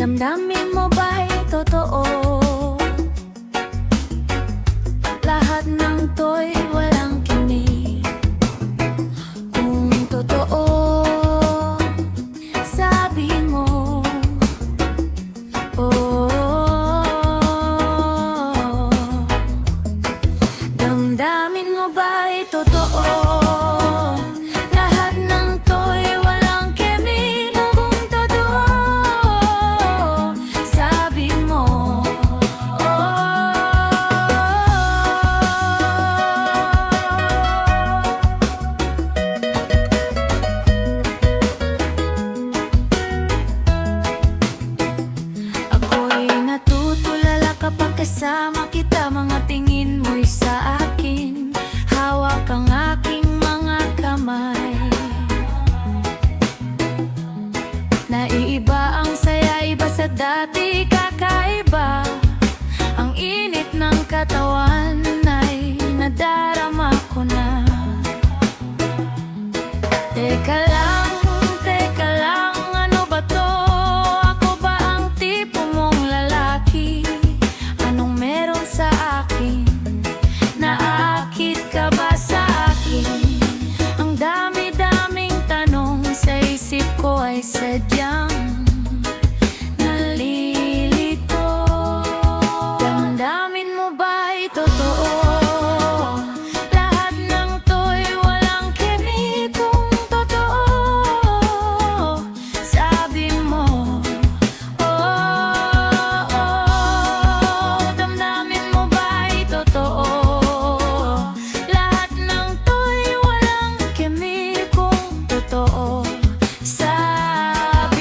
Damdamin mo ba'y totoo? Lahat ng to'y walang kimi. Kung totoo, sabi mo. Oh, damdamin mo ba'y totoo? Lahat ng to'y walang kimi. Kung totoo, sabi mo. Ako'y natutulala kapag kasama kita. Mga tingin mo'y sa akin, hawak ang aking mga kamay. Naiiba ang saya, iba sa dati, kakaiba. Ang init ng katawan ay nadarama ko na. Teka lang, ano ba to? Ako ba ang tipo mong lalaki? Anong meron sa akin? Naakit ka ba sa akin? Ang dami-daming tanong sa isip ko ay sadyang nalilito. Damdamin mo ba'y totoo? Lahat ng to'y walang kimi. Kung totoo, sabi mo. Damdamin mo ba'y totoo? Lahat ng to'y walang kimi. Kung totoo, sabi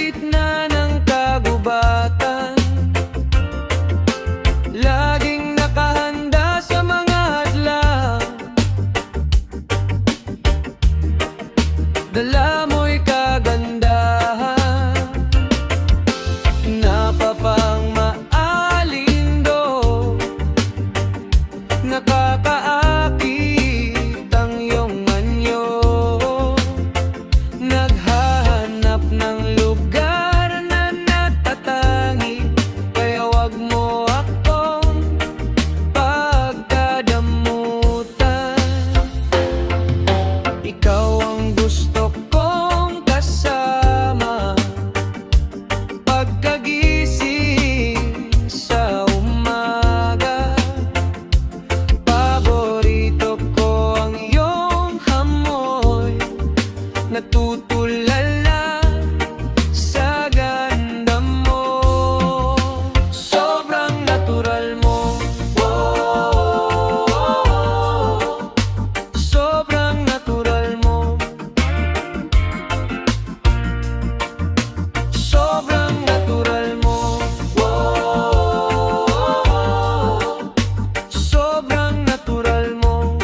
gitna ng kagubatan, laging nakahanda sa mga hadlang. Dala mo'y kagandahan, napapang maalindo, nakakaakit ang iyong anyo. Naghahanap ng lugar na natatangi, kaya wag mo akong pagkadamutan. Ikaw ang gusto kong kasama pagkagising sa umaga. Paborito ko ang iyong amoy, natutulala sa ganda mo. Sobrang natural mo, oh, sobrang natural mo. Sobrang natural mo, oh, sobrang natural mo.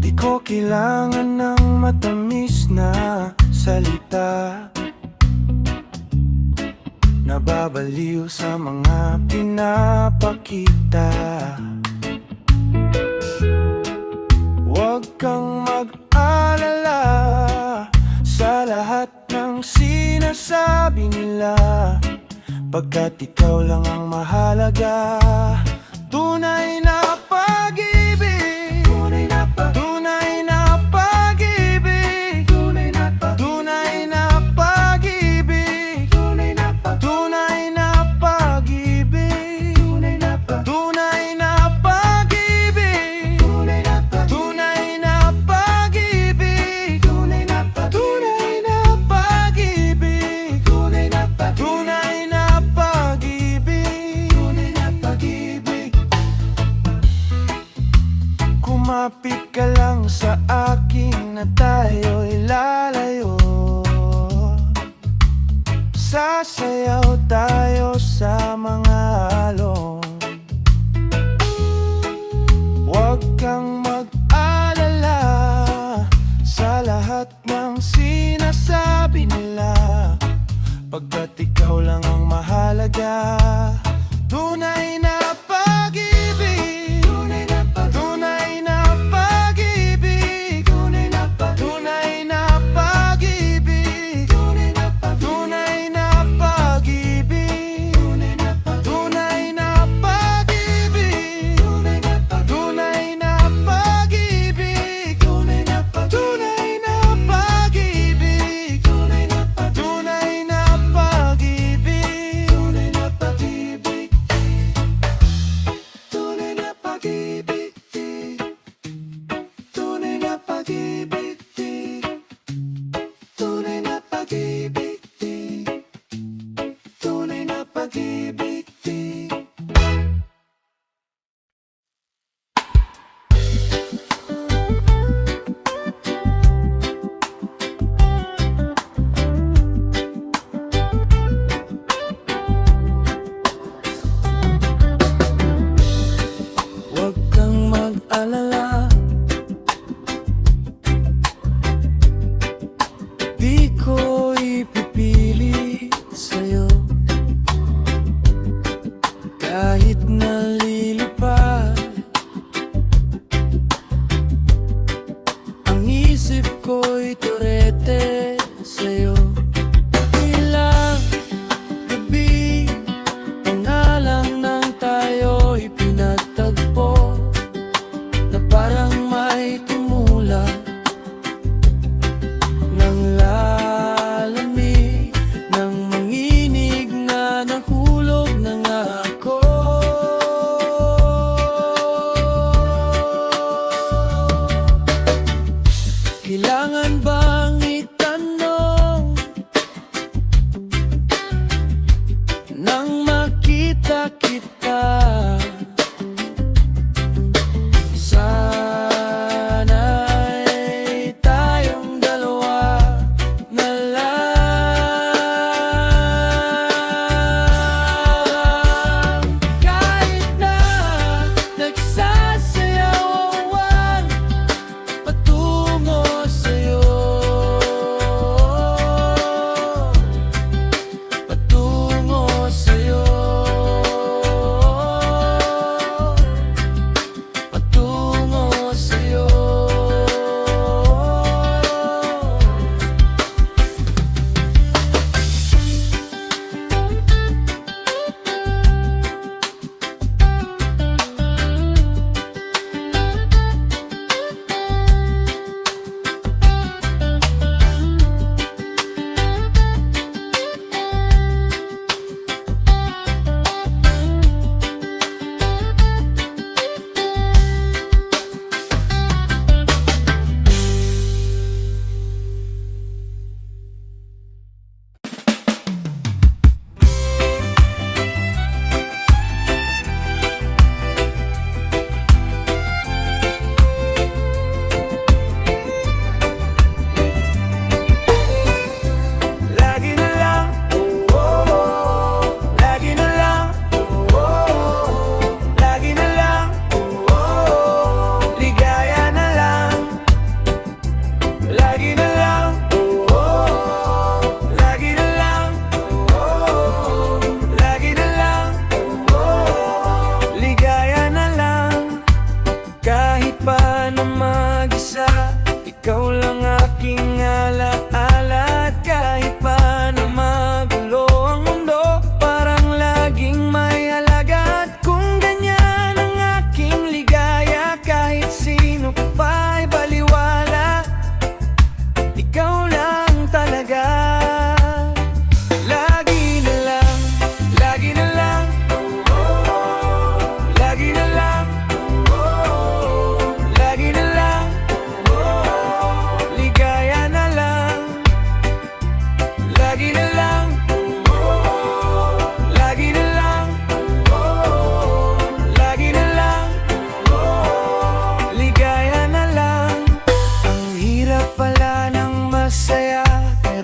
Di ko kailangan ng matamis na salita, nababaliw sa mga pinapakita. Huwag kang mag-alala sa lahat ng sinasabi nila, pagkat ikaw lang ang mahalaga. Tunay na pag-ibig, tunay na pag-ibig, tunay na pag-ibig, tunay na pag-ibig, tunay na pag-ibig, tunay na pag-ibig, tunay na pag-ibig, tunay na pag-ibig. Kumapit ka lang sa akin na tayo'y lalayo, sasayaw tayo sa mga alon. Huwag kang mag-alala sa lahat ng sinasabi nila, pagkat ikaw lang ang mahalaga. Tunay na pag-ibig, tunay na pag-ibig, tunay na pag-ibig, tunay na pag-ibig, tunay na pag-ibig, tunay na pag-ibig, tunay na pag-ibig, tunay na pag-ibig.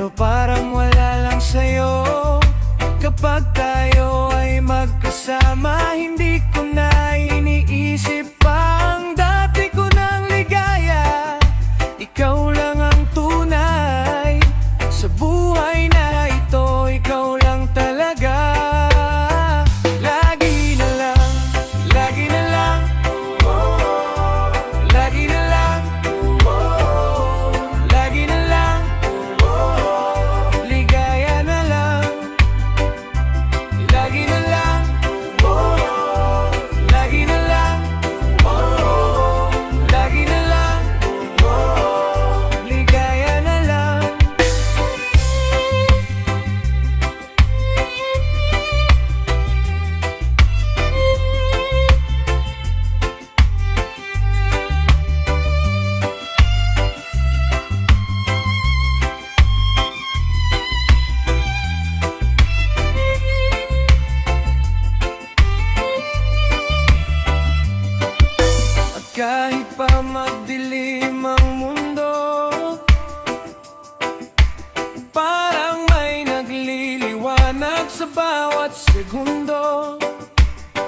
Pero parang wala lang sa'yo. Kapag tayo ay magkasama, hindi ko na iniisip pa ang dati ko ng ligaya. Ikaw lang ang tunay sa buhay na ito, ikaw lang talaga. Lagi na lang, lagi na lang, oh, lagi na lang, oh, lagi na lang, oh, ligaya na lang. Lagi na lang, oh, lagi na lang, oh, lagi na lang, oh, ligaya na lang. At kahit pa magdilim ang mundo, parang may nagliliwanag sa bawat segundo.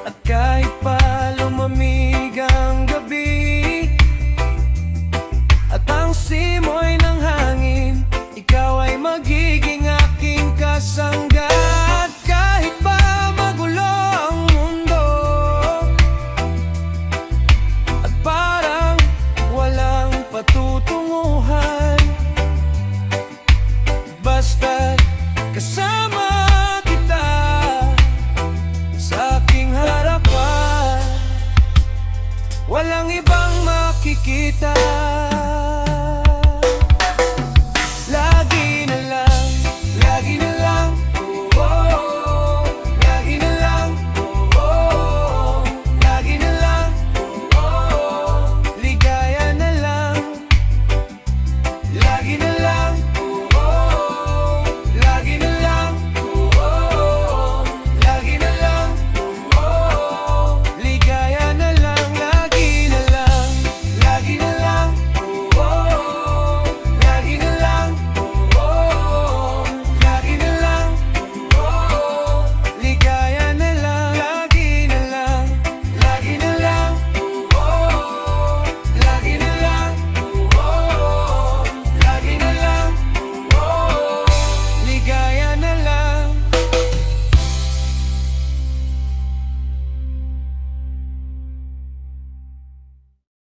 At kahit pa lumamig ang gabi at ang simoy ng hangin, ikaw ay magiging aking kasangga. At kahit pa magulo ang mundo at parang walang patutunguhan, basta't kasama kita sa aking harapan, walang ibang makikita